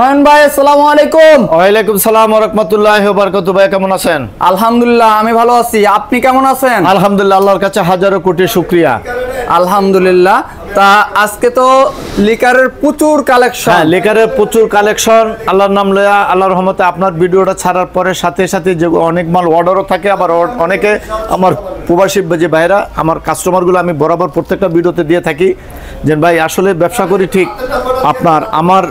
নয়ন ভাই আসসালামু আলাইকুম। ওয়ালাইকুম সালাম ওয়া রাহমাতুল্লাহি ওয়া বারাকাতুহু। ভাই কেমন আছেন? আলহামদুলিল্লাহ আমি ভালো আছি, আপনি কেমন আছেন? আলহামদুলিল্লাহ, আল্লাহর কাছে হাজারো কোটি শুকরিয়া। আলহামদুলিল্লাহ। তা আজকে তো লিকারের প্রচুর কালেকশন। হ্যাঁ, লিকারের প্রচুর কালেকশন। আল্লাহর নাম লয়া, আল্লাহর রহমতে আপনার ভিডিওটা ছাড়ার পরে সাথে সাথে যে অনেক মাল অর্ডারও থাকে, আবার অনেকে আমার প্রবাসী যে ভাইরা আমার কাস্টমারগুলো আমি বরাবর প্রত্যেকটা ভিডিওতে দিয়ে থাকি যে ভাই আসলে ব্যবসা করি ঠিক, আমার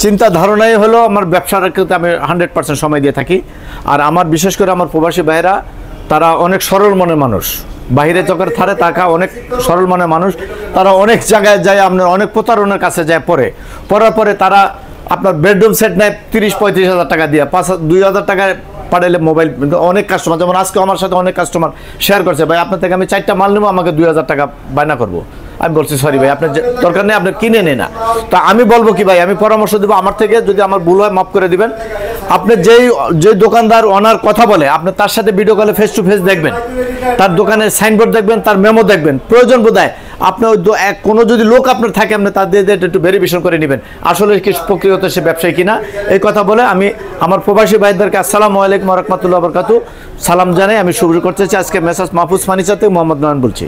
চিন্তা ধারণাই হলো আমার ব্যবসার ক্ষেত্রে আমি 100% সময় দিয়ে থাকি। আর আমার বিশেষ করে আমার প্রবাসী ভাইরা তারা অনেক সরল মনের মানুষ, বাহিরে যখন থারে তাকা অনেক সরল মনের মানুষ, তারা অনেক জায়গায় যায়, আপনার অনেক প্রতারণার কাছে যায়, পড়ার পরে তারা আপনার বেডরুম সেট নেয় 30-35 হাজার টাকা দিয়ে, 2,000 টাকায় পাঠাইলে মোবাইল। অনেক কাস্টমার, যেমন আজকে আমার সাথে অনেক কাস্টমার শেয়ার করছে, ভাই আপনার থেকে আমি 4টা মাল নেবো, আমাকে 2,000 টাকা বায়না করবো। আমি বলছি সরি ভাই, আপনার দরকার নেই, আপনি কিনে নেন না। তা আমি বলবো কি ভাই, আমি পরামর্শ দেবো, আমার থেকে যদি আমার ভুল হয় মাফ করে দিবেন। আপনি যেই দোকানদার ওনার কথা বলে আপনি তার সাথে ভিডিও কলে ফেস টু ফেস দেখবেন, তার দোকানের সাইনবোর্ড দেখবেন, তার মেমো দেখবেন, প্রয়োজন বোধ হয় আপনি ওই কোনো যদি লোক আপনার থাকে আপনি তাদের একটু ভেরিফিকেশন করে নেবেন আসলে কি প্রকৃত সে ব্যবসায়ী কিনা। এই কথা বলে আমি আমার প্রবাসী ভাইদেরকে আসসালামু আলাইকুম ওয়া রাহমাতুল্লাহি ওয়া বারাকাতুহু সালাম জানাই। আমি শুরু করতে চাই আজকে মেসাজ মাহফুজ ফার্নিচার থেকে মোহাম্মদ নয়ন বলছি।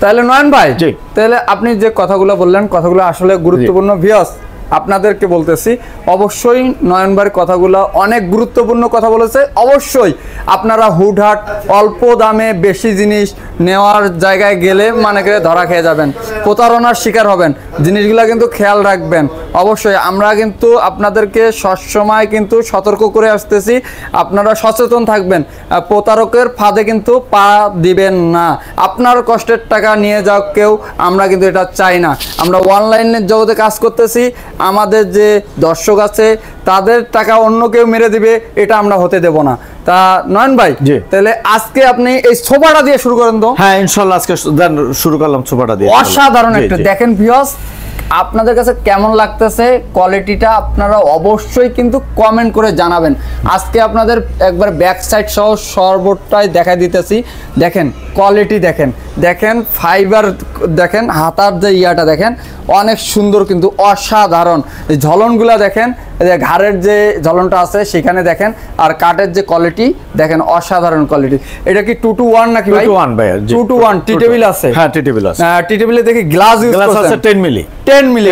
তাহলে নয়ন ভাই, জি, তাহলে আপনি যে কথাগুলো বললেন কথাগুলো আসলে গুরুত্বপূর্ণ। ভিউয়ার্স আপনাদেরকে বলতেছি, অবশ্যই নয়ন ভাইয়ের কথাগুলো অনেক গুরুত্বপূর্ণ কথা বলেছে। অবশ্যই আপনারা হুটহাট অল্প দামে বেশি জিনিস নেওয়ার জায়গায় গেলে মানে করে ধরা খেয়ে যাবেন, প্রতারণার শিকার হবেন। জিনিসগুলো কিন্তু খেয়াল রাখবেন। অবশ্যই আমরা কিন্তু আপনাদেরকে সবসময় কিন্তু সতর্ক করে আসতেছি, আপনারা সচেতন থাকবেন, প্রতারকের ফাঁদে কিন্তু পা দিবেন না। আপনার কষ্টের টাকা নিয়ে যাও কেউ, আমরা কিন্তু এটা চাই না। আমরা অনলাইনের জগতে কাজ করতেছি, আমাদের যে দর্শক আছে তাদের টাকা অন্য কেউ মেরে দিবে, এটা আমরা হতে দেব না। তা নয়ন ভাই, তাহলে আজকে আপনি এই সোফাটা দিয়ে শুরু করেন তো। হ্যাঁ ইনশাআল্লাহ, আজকে শুরু করলাম সোফাটা দিয়ে। অসাধারণ একটা দেখেন ভিউয়ার্স, আপনাদের কাছে কেমন লাগতেছে কোয়ালিটিটা আপনারা অবশ্যই কিন্তু কমেন্ট করে জানাবেন। আজকে আপনাদের একবার ব্যাক সাইড সহ সর্বটাই দেখা দিতেছি। দেখেন কোয়ালিটি, দেখেন ফাইবার, দেখেন হাতার যে ইয়াটা দেখেন অনেক সুন্দর, কিন্তু অসাধারণ। এই ঝলনগুলা দেখেন, ঘাড়ের যে ঝলনটা আছে সেখানে দেখেন, আর কাঠের যে কোয়ালিটি দেখেন অসাধারণ কোয়ালিটি। এটা কি 2-to-1 নাকি ভাই? 2-to-1 ভাই, 2-to-1 টি টেবিল আছে। হ্যাঁ টি টেবিল আছে। টি টেবিলে দেখি গ্লাস ইউজ আছে 10 মিলি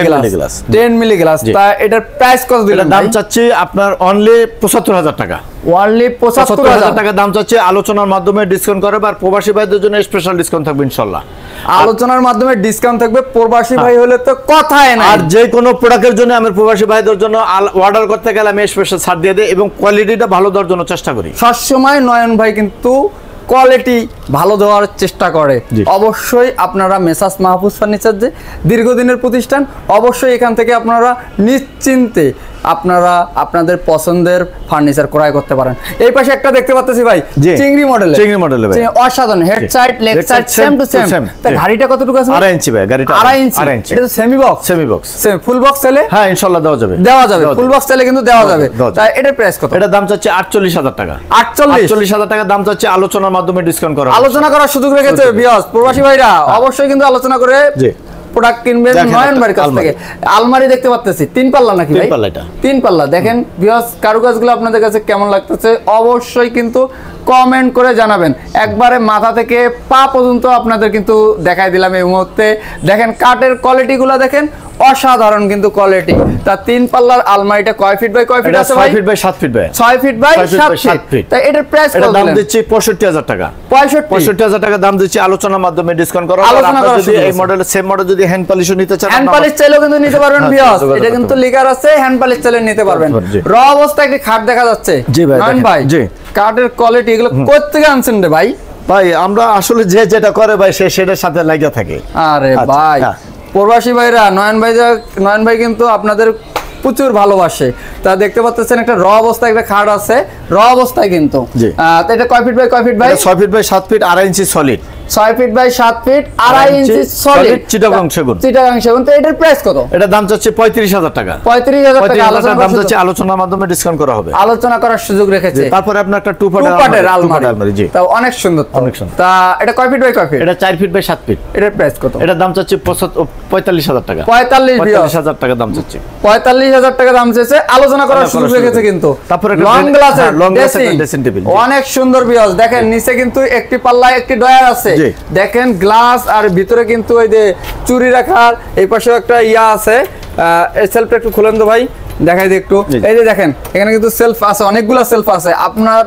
গ্লাস 10 মিলি গ্লাস। তা এটার প্রাইস কত দিলেন? দাম চাচ্ছি আপনার অনলি 75,000 টাকা। ওয়ানলি 75,000 টাকা দাম চাচ্ছি, আলোচনার মাধ্যমে ডিসকাউন্ট করবে, আর প্রবাসী ভাইদের জন্য স্পেশাল ডিসকাউন্ট থাকবে ইনশাআল্লাহ। আলোচনার মাধ্যমে ডিসকাউন্ট থাকবে, প্রবাসী ভাই হলে তো কথাই নাই। আর যে কোনো প্রোডাক্টের জন্য আমি প্রবাসী ভাইদের জন্য অর্ডার করতে গেলে আমি স্পেশাল ছাড় দিয়ে দিই এবং কোয়ালিটিটা ভালো দেওয়ার জন্য চেষ্টা করি। সবসময় নয়ন ভাই কিন্তু কোয়ালিটি ভালো দেওয়ার চেষ্টা করে। অবশ্যই আপনারা মেসাজ মাহফুজ ফার্নিচার যে দীর্ঘদিনের প্রতিষ্ঠান, অবশ্যই এখান থেকে আপনারা নিশ্চিন্তে আপনারা আপনাদের পছন্দের ফার্নিচার ক্রয় করতে পারেন। এই পাশে একটা দেখতে পাচ্ছি ভাই, চিংড়ি মডেল ভাই, অসাধারণ। Head side leg side same to same. তা গাড়িটা কতটুকু আছে? 2.5 ইঞ্চি ভাই, গাড়িটা 2.5 ইঞ্চি। এটা তো সেমি বক্স। ফুল বক্স চাইলে হ্যাঁ ইনশাআল্লাহ দেওয়া যাবে। ফুল বক্স চাইলে কিন্তু দেওয়া যাবে। তাই এটার প্রাইস কত? এটা দাম চাচ্ছে 48,000 টাকা। 48,000 টাকা দাম চাচ্ছে, আলোচনার মাধ্যমে ডিসকাউন্ট করা, আলোচনা করার সুযোগ রেখেছে ভিউয়ার্স। প্রবাসী ভাইরা অবশ্যই কিন্তু আলোচনা করে প্রোডাক্ট কিনবেন নয়ন ভাইয়ের কাছ থেকে। আলমারি দেখতে পাচ্ছেছি 3 পাল্লা নাকি ভাই? 3 পাল্লা। দেখেন ভিউয়ার্স কারুকাজগুলো আপনাদের কাছে কেমন লাগতেছে অবশ্যই কিন্তু কমেন্ট করে জানাবেন। একবারে মাথা থেকে পা পর্যন্ত আপনাদের কিন্তু দেখাই দিলাম এই মুহূর্তে। দেখেন কাঠের কোয়ালিটিগুলো দেখেন অসাধারণ কিন্তু কোয়ালিটি। তা 3 পাল্লার আলমারিটা কয় ফিট বাই কয় ফিট আছে ভাই? 6 ফিট বাই 7 ফিট ভাই। 6 ফিট বাই 7 ফিট। তাই এটার প্রাইস কত? দাম দিচ্ছি 65,000 টাকা। 65,000 টাকা দাম দিচ্ছি, আলোচনার মাধ্যমে ডিসকাউন্ট করা। আলোচনা করা যদি এই মডেলের সেম মডেল যদি হ্যান্ড পলিশও নিতে চান, হ্যান্ড পলিশ চাইলেও কিন্তু নিতে পারবেন ভিউয়ার্স। এটা কিন্তু লিগার আছে, হ্যান্ড পলিশ চাইলে নিতে পারবেন। র অবস্থায় একটি খাট দেখা যাচ্ছে। জি ভাই, নয়ন ভাই জি কাঠের কোয়ালিটি এগুলো কোথা থেকে আনছেন রে ভাই? ভাই আমরা আসলে যে যেটা করে ভাই সে সেটার সাথে লাগিয়ে থাকে। আরে ভাই প্রবাসী ভাইরা, নয়ন ভাই কিন্তু আপনাদের প্রচুর ভালোবাসে। তা দেখতে পাচ্ছেন একটা র অবস্থায় একটা খাট আছে, র অবস্থায় কিন্তু। এটা কয় ফিট বাই কয় ফিট ভাই? 6 feet by 7 feet 2.5 inch solid. 6 feet by 7 feet 2.5 inch solid Chittagong সেগুন। তো এটার প্রাইস কত? এটা দাম চাচ্ছে 35,000 টাকা। 35,000 টাকা দাম চাচ্ছে, আলোচনার মাধ্যমে ডিসকাউন্ট করা হবে। আলোচনা করার সুযোগ রেখেছে। তারপরে আপনার একটা 2 পাটের আলমারি। জি তা অনেক সুন্দর, অনেক সুন্দর। তা এটা কয় ফিট বাই কয় ফিট? এটা 4 ফিট বাই 7 ফিট। এটার প্রাইস কত? এটা দাম চাচ্ছে 45,000 টাকা। 45,000 টাকা দাম চাচ্ছি। 45,000 টাকা দাম চেয়েছে, আলোচনা করার সুযোগ রেখেছে কিন্তু। তারপরে লং গ্লাসের ড্রেসিং টেবিল অনেক সুন্দর ভিউয়ার্স, দেখেন নিচে কিন্তু একটি পাল্লা একটি ডয়ার আছে, দেখেন গ্লাস, আর ভিতরে কিন্তু ওই যে চুরি রাখার এই পাশেও একটা ইয়া আছে। এই সেলফটা একটু খুলেন তো ভাই, দেখাই দিই একটু। এই যে দেখেন এখানে কিন্তু সেলফ আছে, অনেকগুলো সেলফ আছে, আপনার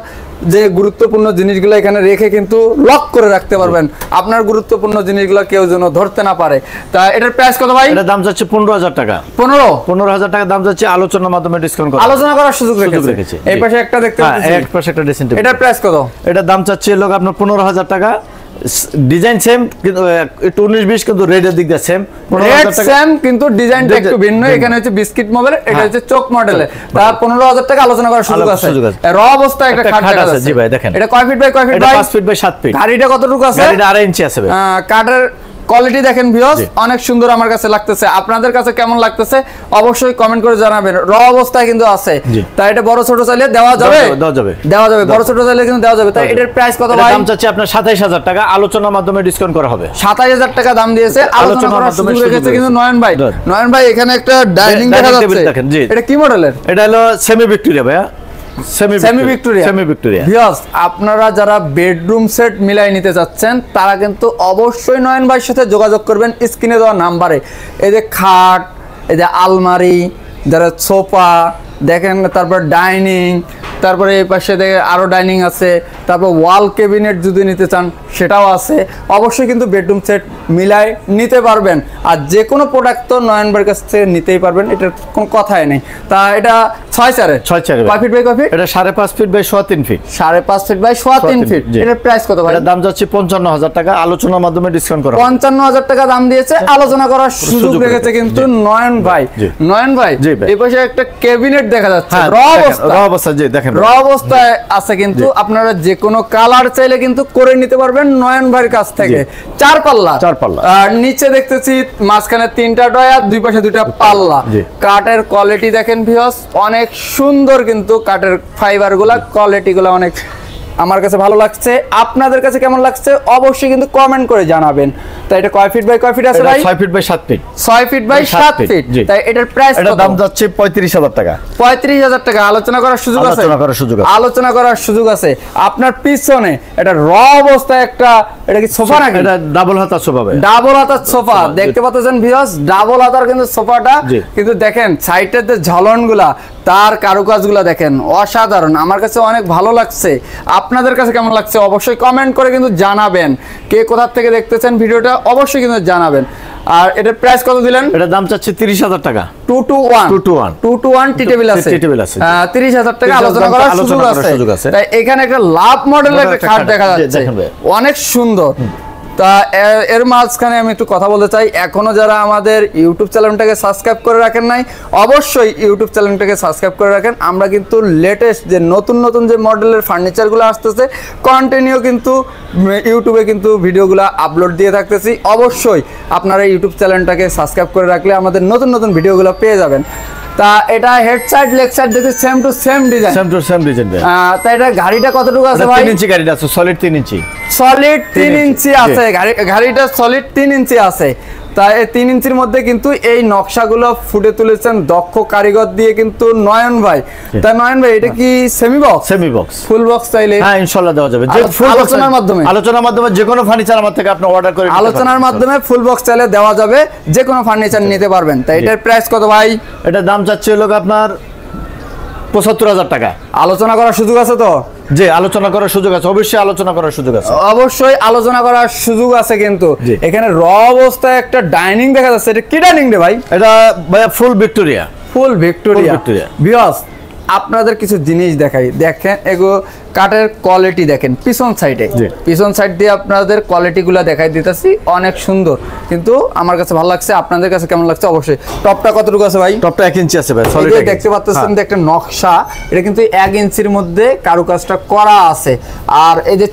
যে গুরুত্বপূর্ণ জিনিসগুলো এখানে রেখে কিন্তু লক করে রাখতে পারবেন, আপনার গুরুত্বপূর্ণ জিনিসগুলো কেউ যেন ধরতে না পারে। তা এটার প্রাইস কত ভাই? এটার দাম যাচ্ছে 15,000 টাকা। 15,000 টাকা দাম যাচ্ছে, আলোচনার মাধ্যমে ডিসকাউন্ট করা, আলোচনা করার সুযোগ রেখেছে। এই পাশে একটা দেখতে পাচ্ছি, এক পাশে একটা ড্রেসিং টেবিল। এটার প্রাইস কত? এটার দাম চাচ্ছে লোক আপনার 15,000 টাকা। ডিজাইন সেম কিন্তু একটু 19-20, কিন্তু রেডের দিক দিয়ে সেম। 15,000 টাকা সেম, কিন্তু ডিজাইনটা একটু ভিন্ন। এখানে হচ্ছে বিস্কিট মডেল, এটা হচ্ছে চোক মডেলের। তা 15,000 টাকা আলোচনা করার সুযোগ আছে। র অবস্থায় একটা খাট আছে। জি ভাই দেখেন, এটা কয় ফিট বাই কয় ফিট ভাই? 5 ফিট বাই 7 ফিট। গাড়িটা কতটুকু আছে? গাড়িটা 2.5 ইঞ্চি আছে ভাই। কাঠের কোয়ালিটি দেখেন ভিউয়ার্স, অনেক সুন্দর আমার কাছে লাগতেছে। আপনাদের কাছে কেমন লাগতেছে অবশ্যই কমেন্ট করে জানাবেন। র অবস্থায় কিন্তু আছে। তাই এটা বড় ছোট চাইলে দেওয়া যাবে, দেওয়া যাবে, বড় ছোট চাইলে কিন্তু দেওয়া যাবে। তাই এটার প্রাইস কত ভাই? দাম চাচ্ছে আপনার 27,000 টাকা, আলোচনার মাধ্যমে ডিসকাউন্ট করা হবে। 27,000 টাকা দাম দিয়েছে, আলোচনার মাধ্যমে রেখেছে কিন্তু নয়ন ভাই। নয়ন ভাই এখানে একটা ডাইনিং দেখা যাচ্ছে, এটা কি মডেলের? এটা হলো সেমি ভিক্টোরিয়া ভাইয়া, সেমি ভিক্টোরিয়া। ভিউয়ার্স, আপনারা যারা বেডরুম সেট মিলাই নিতে যাচ্ছেন তারা কিন্তু অবশ্যই নয়ন ভাইয়ের সাথে যোগাযোগ করবেন স্ক্রিনে দেওয়া নাম্বারে। এই যে খাট, এই যে আলমারি, যারা সোফা দেখেন, তারপর ডাইনিং, তারপরে এই পাশে দেখে আরো ডাইনিং আছে, তারপর ওয়াল ক্যাবিনেট যদি নিতে চান সেটাও আছে। অবশ্যই কিন্তু বেডরুম সেট মিলাই নিতে পারবেন, আর যে কোনো প্রোডাক্ট তো নয়ন ভাইয়ের কাছ থেকে নিতেই পারবেন, এটার কোনো কথাই নেই। তা এটা 6'4" কয় ফিট বাই কয় ফিট? এটা 5.5 feet by 3.5 feet. 5.5 feet by 3.5 feet. এটার প্রাইস কত ভাই? এটার দাম যাচ্ছে 55,000 টাকা, আলোচনার মাধ্যমে ডিসকাউন্ট করা। 55,000 টাকা দাম দিয়েছে, আলোচনা করার সুযোগ রেখেছে কিন্তু নয়ন ভাই। নয়ন ভাই এই পাশে একটা ক্যাবিনেট দেখা যাচ্ছে, র অবস্থা, জি দেখেন র অবস্থায় আছে, কিন্তু আপনারা যে কোনো কালার চাইলে কিন্তু করে নিতে পারবেন নয়ন ভাইয়ের কাছ থেকে। 4 পাল্লা, আর নিচে দেখতেছি মাঝখানে 3টা ডয়ার, দুই পাশে 2টা পাল্লা। কাঠের কোয়ালিটি দেখেন ভিউয়ার্স, অনেক সুন্দর, কিন্তু কাঠের ফাইবার গুলা কোয়ালিটি গুলা অনেক আমার কাছে ভালো লাগছে। আপনাদের কাছে কেমন লাগছে অবশ্যই কিন্তু কমেন্ট করে জানাবেন। তাই এটা কয় ফিট বাই কয় ফিট আছে ভাই? 6 feet by 7 feet. 6 feet by 7 feet. তাই এটার প্রাইস কত? এটার দাম যাচ্ছে 35,000 টাকা। 35,000 টাকা, আলোচনা করার সুযোগ আছে, আলোচনা করার সুযোগ আছে। আপনার পিছনে এটা র অবস্থায় একটা, এটা কি সোফা নাকি? এটা ডাবল হাতার সোফা ভাই, ডাবল হাতার সোফা দেখতে পাচ্ছেন ভিউয়ার্স, ডাবল হাতার কিন্তু সোফাটা, কিন্তু দেখেন সাইডের যে ঝলনগুলা, তার কারুকাজগুলা দেখেন অসাধারণ, আমার কাছে অনেক ভালো লাগছে। আপনাদের কাছে কেমন লাগছে অবশ্যই কমেন্ট করে কিন্তু জানাবেন। কে কোথা থেকে দেখতেছেন ভিডিওটা অবশ্যই কিন্তু জানাবেন। আর এটার প্রাইস কত দিলেন? এটার দাম চাচ্ছে 30,000 টাকা। 2-to-1 টি টেবিল আছে, 30,000 টাকা, আলোচনা করার সুযোগ আছে। তাই এখানে একটা লাভ মডেলের একটা খাট দেখা যাচ্ছে, অনেক সুন্দর। তা এর মাঝখানে আমি একটু কথা বলতে চাই, এখনো যারা আমাদের ইউটিউব চ্যানেলটাকে সাবস্ক্রাইব করে রাখেন নাই অবশ্যই ইউটিউব চ্যানেলটাকে সাবস্ক্রাইব করে রাখেন। আমরা কিন্তু লেটেস্ট যে নতুন নতুন যে মডেলের ফার্নিচারগুলো আসতেছে কন্টিনিউ কিন্তু ইউটিউবে কিন্তু ভিডিওগুলো আপলোড দিয়ে থাকতেছি। অবশ্যই আপনারা ইউটিউব চ্যানেলটাকে সাবস্ক্রাইব করে রাখলে আমাদের নতুন নতুন ভিডিওগুলো পেয়ে যাবেন। তা এটা হেড সাইড লেগ সাইড দেখতে সেম টু সেম ডিজাইন, তা এটা গাড়িটা কতটুকু আছে ভাই? 3 ইঞ্চি গাড়িটা আছে, সলিড 3 ইঞ্চি, সলিড 3 ইঞ্চি আছে গাড়িটা, সলিড 3 ইঞ্চি আছে। তা এই 3 ইঞ্চির মধ্যে কিন্তু এই নকশাগুলো ফুটে তুলেছেন দক্ষ কারিগর দিয়ে কিন্তু নয়ন ভাই। তা নয়ন ভাই এটা কি সেমি বক্স ফুল বক্স চাইলে? হ্যাঁ ইনশাআল্লাহ দেওয়া যাবে, আলোচনার মাধ্যমে যে কোনো ফার্নিচার আমার থেকে আপনি অর্ডার করে আলোচনার মাধ্যমে ফুল বক্স চাইলে দেওয়া যাবে, যে কোনো ফার্নিচার নিতে পারবেন। তাই এটার প্রাইস কত ভাই? এটার দাম চাচ্ছে লোক আপনার 75,000 টাকা। আলোচনা করার সুযোগ আছে তো? জি আলোচনা করার সুযোগ আছে, অবশ্যই আলোচনা করার সুযোগ আছে, অবশ্যই আলোচনা করার সুযোগ আছে। কিন্তু এখানে র অবস্থায় একটা ডাইনিং দেখা যাচ্ছে, এটা কি ডাইনিং রে ভাই? এটা ভাইয়া ফুল ভিক্টোরিয়া ভিউয়ার্স, আপনাদের কিছু জিনিস দেখাই, দেখেন এগুলো কাঠের কোয়ালিটি দেখেন, পিছন সাইড দিয়ে আপনাদের কোয়ালিটিগুলো দেখাই দিতেছি, অনেক সুন্দর। কিন্তু আমার কাছে ভালো লাগছে, আপনাদের কাছে কেমন লাগছে অবশ্যই। টপটা কতটুকু আছে ভাই? টপটা 1 ইঞ্চি আছে ভাই, দেখতে পাচ্ছেন একটা নকশা, এটা কিন্তু 1 ইঞ্চির মধ্যে কারুকাজটা করা আছে। আর এই যে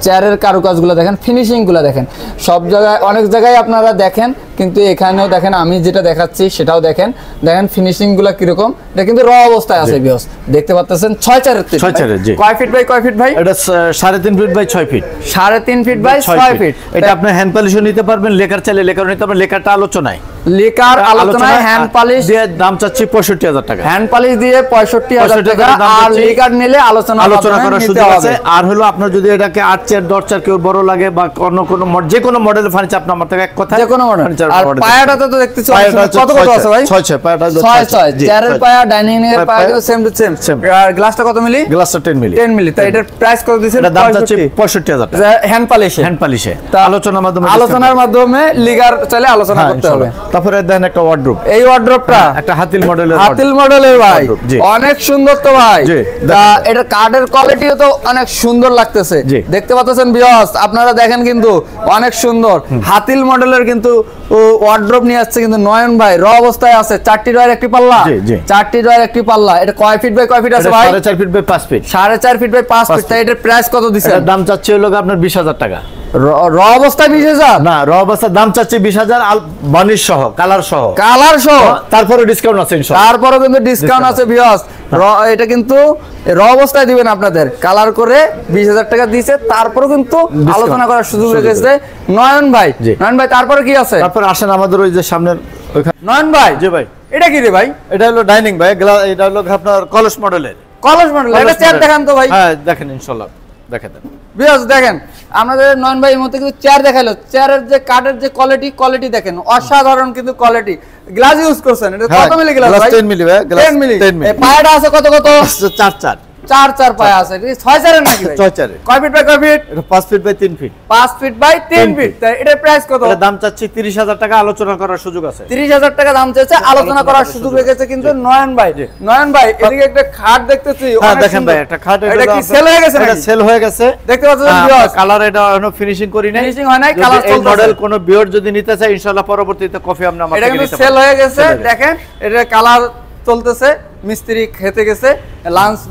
চেয়ারের কারুকাজগুলো দেখেন, ফিনিশিং গুলো দেখেন, সব জায়গায় অনেক জায়গায় আপনারা দেখেন কিন্তু এখানেও দেখেন আমি যেটা দেখাচ্ছি সেটাও দেখেন ফিনিশিং গুলো কিরকম, এটা কিন্তু র অবস্থায় আছে ভিউয়ার্স, দেখতে পাচ্ছেন 6'4" 6'4" জি। কয় ফিট বাই কয় ফিট ভাই? এটা 3.5 feet by 6 feet. 3.5 feet by 6 feet. এটা আপনি হ্যান্ড পলিশও নিতে পারবেন, লেকার চাইলে লেকার নিতে পারবেন, লেকারটা আলোচনায় লেকার আলোচনায় হ্যান্ড পলিশ দিয়ে দাম চাচ্ছি 65,000 টাকা। হ্যান্ড পলিশ দিয়ে 65,000 টাকা, আর লেকার নিলে আলোচনা করার সুযোগ আছে। আর হলো আপনার যদি এটাকে 8 চেয়ার 10 চেয়ার কেউ বড় লাগে বা যে কোনো মডেলের ফার্নিচার আপনি আমার থেকে এক কথা যে কোনো মডেল। আর পায়াটাতে তো দেখতেছি কত কত আছে ভাই? 6 পায়াটা 6 চেয়ারের পায়া, ডাইনিং এর পায়া সেম টু সেম। আর গ্লাসটা কত মিলি? গ্লাসটা 10 মিলি। 10 মিলি। তাই এটার প্রাইস কত দিছেন? এটা দাম চাচ্ছি 65,000 টাকা। হ্যান্ড পলিশে আলোচনার মাধ্যমে লিগার চাইলে আলোচনা করতে হবে। তারপরে দেন একটা ওয়ার্ডরোব। এই ওয়ার্ডরোবটা একটা হাতিল মডেলের ভাই, অনেক সুন্দর তো ভাই। এটা কাঠের কোয়ালিটিও তো অনেক সুন্দর লাগতেছে, দেখতে পাচ্ছেন ভিউয়ার্স আপনারা দেখেন, কিন্তু অনেক সুন্দর হাতিল মডেলের কিন্তু ওয়ার্ডরোব নিয়ে আসছে কিন্তু নয়ন ভাই, র অবস্থায় আছে। 4টি ডয়ার একটি পাল্লা, 4টি ডয়ার একটি পাল্লা। এটা কয় ফিট বাই কয় ফিট আছে ভাই? 4.5 feet by 5 feet. 4.5 feet by 5 feet. তাই এটার প্রাইস কত দিছেন? এটার দাম চাচ্ছি হলো আপনার 20,000 টাকা। র অবস্থায় 20,000 না, র অবস্থার দাম চাচ্ছি 20,000 বানিশ সহ, কালার সহ। তারপরে ডিসকাউন্ট আছে ইনশাআল্লাহ। তারপরে কিন্তু ডিসকাউন্ট আছে ভিউয়ার্স। এটা কিন্তু র অবস্থায় দিবেন আপনাদের, কালার করে 20,000 টাকা দিয়েছে, তারপরে কিন্তু আলোচনা করার সুযোগ রেখেছে নয়ন ভাই। নয়ন ভাই তারপরে কি আছে? তারপরে আসেন আমাদের ওই যে সামনের নয়ন ভাই। জি ভাই। এটা কি রে ভাই? এটা হলো ডাইনিং ভাই, এটা হলো আপনার কলস মডেলের। এটা চেয়ার দেখান তো ভাই। হ্যাঁ দেখেন ইনশাআল্লাহ, দেখেন ভিউয়ার্স দেখেন আমাদের নয়ন ভাই এর মধ্যে কিন্তু চেয়ার দেখাইলো, চেয়ারের যে কাঠের যে কোয়ালিটি দেখেন, অসাধারণ কিন্তু কোয়ালিটি। গ্লাস ইউজ করছেন, এটা কত মিলি গ্লাস ভাই? 10 মিলি ভাই, 10 মিলি। এই পায়াটা আছে কত 4 পায়া আছে। 6 চারের নাকি ভাই? 6 চারের। কয় ফিট বাই কয় ফিট? এটা 5 feet by 3 feet. 5 feet by 3 feet. তাই এটার প্রাইস কত? এর দাম চাচ্ছি 30,000 টাকা, আলোচনা করার সুযোগ আছে। 30,000 টাকা দাম চাইছে, আলোচনা করার সুযোগ রেখেছে কিন্তু নয়ন ভাই। নয়ন ভাই এদিকে একটা খাট দেখতেছি, হ্যাঁ দেখেন ভাই একটা খাট। এটা কি সেল হয়ে গেছে? এটা সেল হয়ে গেছে, দেখতে পাচ্ছেন ভিউয়ার্স। কালার এটা এখনো ফিনিশিং করি নাই, ফিনিশিং হয় নাই, কালার চলতেছে। এই মডেল কোন ভিউয়ার যদি নিতে চায় ইনশাআল্লাহ পরবর্তীতে কফি আমরা এটা কিন্তু সেল হয়ে গেছে। দেখেন এটা কালার চলতেছে, মিস্ত্রি খেতে গেছে,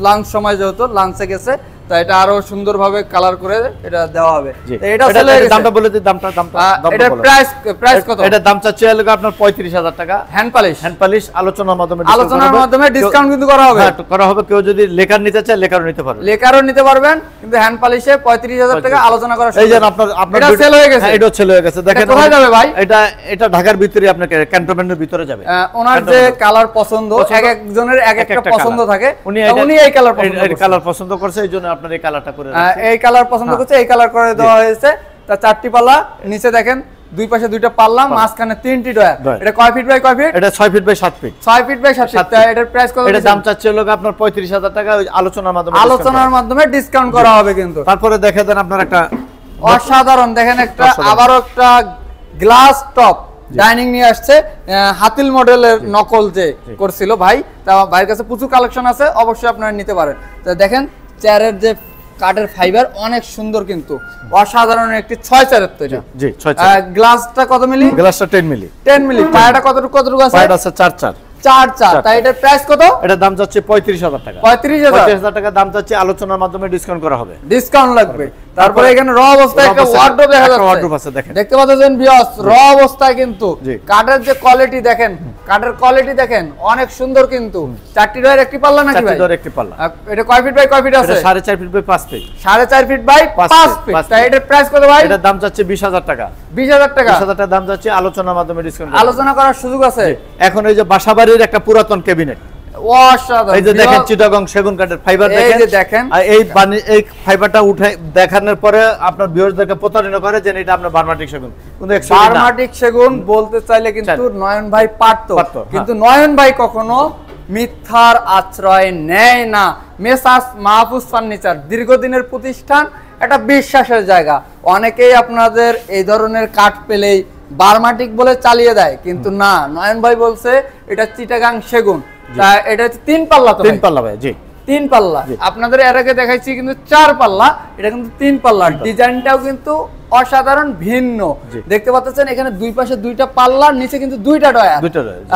লাঞ্চ সময় যেহেতু লাঞ্চে গেছে, তো এটা আরো সুন্দরভাবে কালার করে এটা দেওয়া হবে। এটা দামটা বলে দিই, দামটা এটা প্রাইস কত? এটা দাম চাচ্ছি হলো আপনার 35,000 টাকা। হ্যান্ড পালিশ আলোচনার মাধ্যমে ডিসকাউন্ট কিন্তু করা হবে। হ্যাঁ করা হবে। কেউ যদি লেকার নিতে চায় লেকারও নিতে পারবে, লেকারও নিতে পারবেন, কিন্তু হ্যান্ড পালিশে 35,000 টাকা আলোচনা করা। এই যে আপনার এটা সেল হয়ে গেছে। এটা সেল হয়ে গেছে। দেখেন কোথায় যাবে ভাই? এটা ঢাকার ভিতরে আপনার ক্যান্টনমেন্টের ভিতরে যাবে। ওনার যে কালার পছন্দ, এক একজনের এক একটা পছন্দ থাকে, উনি এই কালার পছন্দ করছে, এইজন্য আপনার এই কালারটা করে এই কালার পছন্দ করছে, এই কালার করে দেওয়া হয়েছে। তা 4টি পাল্লা, নিচে দেখেন দুই পাশে 2টা পাল্লা, মাঝখানে 3টি ডয়ার। এটা কয় ফিট বাই কয় ফিট? এটা 6 feet by 7 feet. 6 feet by 7 feet. এটার প্রাইস কত? এটা দাম চাচ্ছে হলো আপনার 35,000 টাকা, আলোচনার মাধ্যমে ডিসকাউন্ট করা হবে কিন্তু। তারপরে দেখে দেন আপনার একটা অসাধারণ, দেখেন একটা আবারো একটা গ্লাস টপ ডাইনিং নিয়ে আসছে, হাতিল মডেলের নকল যে করছিল ভাই, তা ভাইয়ের কাছে প্রচুর কালেকশন আছে, অবশ্যই আপনারা নিতে পারেন। তো দেখেন চেয়ারের যে কাঠের ফাইবার অনেক সুন্দর, কিন্তু অসাধারণ একটি 6 চারের তো এটা। জি 6 চার। গ্লাসটা কত মিলি? গ্লাসটা 10 মিলি। 10 মিলি। পায়াটা কতটুকু আছে? পায়াটা আছে 4 চার। 4 চার। তাই এটার প্রাইস কত? এটা দাম যাচ্ছে 35,000 টাকা। 35,000 টাকা দাম যাচ্ছে, আলোচনার মাধ্যমে ডিসকাউন্ট করা হবে। ডিসকাউন্ট লাগবে। তারপরে এখানে র অবস্থায় একটা ওয়ার্ডরোব দেখা যাচ্ছে। ওয়ার্ডরোব আছে দেখেন, দেখতে পাচ্ছেন ভিউয়ার্স, র অবস্থায় কিন্তু কাঠের যে কোয়ালিটি দেখেন, কাঠের কোয়ালিটি দেখেন অনেক সুন্দর কিন্তু। 4টি ডয়ার একটি পাল্লা নাকি ভাই? 4টি ডয়ার একটি পাল্লা। এটা কয় ফিট বাই কয় ফিট আছে? 4.5 feet by 5 feet. 4.5 feet by 5 feet. তাই এটার প্রাইস কত ভাই? এটার দাম যাচ্ছে 20,000 টাকা। 20,000 টাকা। 20,000 টাকা দাম যাচ্ছে, আলোচনার মাধ্যমে ডিসকাউন্ট আলোচনা করার সুযোগ আছে। এখন এই যে বাসাবাড়ির একটা পুরাতন ক্যাবিনেট, অসাধারণ। এই যে দেখেন চিটাগং সেগুন কাঠের ফাইবার দেখেন, এই যে দেখেন এই ফাইবারটা উঠে দেখানোর পরে আপনার ভিউয়ারদেরকে প্রতারণা করে যে এটা আপনার বার্মাটিক সেগুন, কিন্তু বার্মাটিক সেগুন বলতে চাইলে কিন্তু নয়ন ভাই পারতো, কিন্তু নয়ন ভাই কখনো মিথ্যার আশ্রয় নেয় না। মেসার্স মাহফুজ ফার্নিচার দীর্ঘদিনের প্রতিষ্ঠান, একটা বিশ্বাসের জায়গা। অনেকেই আপনাদের এই ধরনের কাঠ পেলেই বার্মাটিক বলে চালিয়ে দেয়, কিন্তু না, নয়ন ভাই বলছে এটা চিটাগাং সেগুন। এটা 3 পাল্লা। তো 3 পাল্লা ভাই। জি 3 পাল্লা। আপনাদের এর আগে দেখাইছি কিন্তু 4 পাল্লা, এটা কিন্তু 3 পাল্লা। ডিজাইনটাও কিন্তু অসাধারণ ভিন্ন, দেখতে পাচ্ছেন এখানে দুই পাশে 2টা পাল্লা, নিচে কিন্তু 2টা ডয়ার।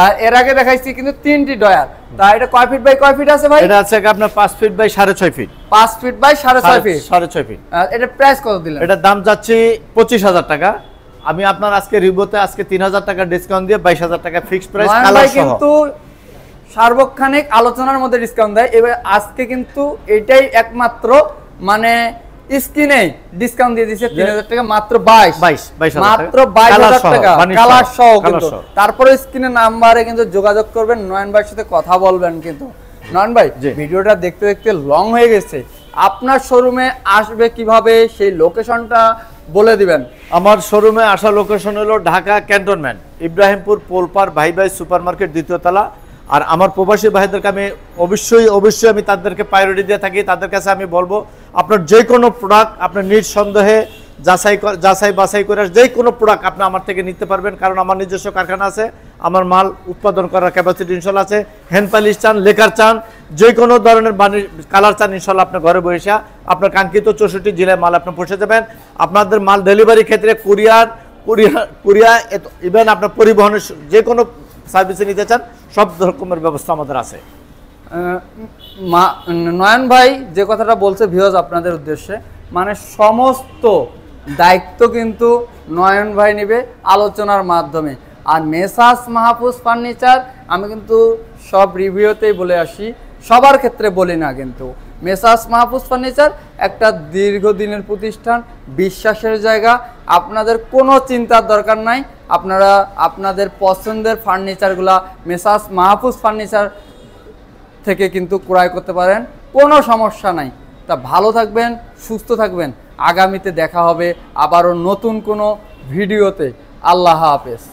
আর এর আগে দেখাইছি কিন্তু 3টি ডয়ার। তা এটা কয় ফিট বাই কয় ফিট আছে ভাই? এটা আছে আপনার 5 feet by 6.5 feet. 5 feet by 6.5 feet. 6.5 feet. এটা প্রাইস কত দিলেন? এটার দাম যাচ্ছে 25,000 টাকা, আমি আপনার আজকে রিভিউতে আজকে 3000 টাকা ডিসকাউন্ট দিয়ে 22000 টাকা ফিক্সড প্রাইস নয়ন কালার ভাই সহ। কিন্তু সার্বক্ষণিক আলোচনার মধ্যে ডিসকাউন্ট দেয়। এবার আজকে কিন্তু এটাই একমাত্র মানে স্ক্রিনে ডিসকাউন্ট দিয়ে দিয়েছে 3000 টাকা মাত্র 22,000 মাত্র 22000 টাকা কালার সহ কিন্তু। সহ। তারপরে স্ক্রিনে নাম্বারে কিন্তু যোগাযোগ করবেন, নয়ন ভাইয়ের সাথে কথা বলবেন কিন্তু। নয়ন ভাই জি। ভিডিওটা দেখতে দেখতে লং হয়ে গেছে, আপনার শোরুমে আসবে কিভাবে সেই লোকেশনটা বলে দিবেন। আমার শোরুমে আসা লোকেশন হলো ঢাকা ক্যান্টনমেন্ট, ইব্রাহিমপুর পোলপার ভাই ভাই সুপারমার্কেট 2য় তলা। আর আমার প্রবাসী ভাইদেরকে আমি অবশ্যই আমি তাদেরকে প্রায়োরিটি দিয়ে থাকি। তাদের কাছে আমি বলবো আপনার যে কোনো প্রোডাক্ট আপনার নিঃসন্দেহে যাচাই বাছাই করে যে কোনো প্রোডাক্ট আপনি আমার থেকে নিতে পারবেন, কারণ আমার নিজস্ব কারখানা আছে, আমার মাল উৎপাদন করার ক্যাপাসিটি ইনশাল্লাহ আছে। হ্যান্ড পালিশ চান, লেকার চান, যে কোনো ধরনের কালার চান, ইনশাল্লাহ আপনার ঘরে বসে আপনার কাঙ্ক্ষিত 64 জেলায় মাল আপনি পৌঁছে যাবেন। আপনাদের মাল ডেলিভারি ক্ষেত্রে কুরিয়ার ইভেন আপনার পরিবহনের যে কোনো সার্ভিসে নিতে চান সব রকমের ব্যবস্থা আমাদের আছে। নয়ন ভাই যে কথাটা বলছে ভিউয়ার্স আপনাদের উদ্দেশ্যে, মানে সমস্ত দায়িত্ব কিন্তু নয়ন ভাই নেবে আলোচনার মাধ্যমে। আর মেসাস মাহফুজ ফার্নিচার আমি কিন্তু সব রিভিউতেই বলে আসি, সবার ক্ষেত্রে বলি না কিন্তু। মেসাস মাহফুজ ফার্নিচার একটা দীর্ঘদিনের প্রতিষ্ঠান, বিশ্বাসের জায়গা। আপনাদের কোনো চিন্তার দরকার নাই, আপনারা আপনাদের পছন্দের ফার্নিচারগুলা মেসাস মাহফুজ ফার্নিচার থেকে কিন্তু ক্রয় করতে পারেন, কোনো সমস্যা নাই। তা ভালো থাকবেন, সুস্থ থাকবেন। আগামীতে দেখা হবে আবারও নতুন কোনো ভিডিওতে। আল্লাহ হাফেজ।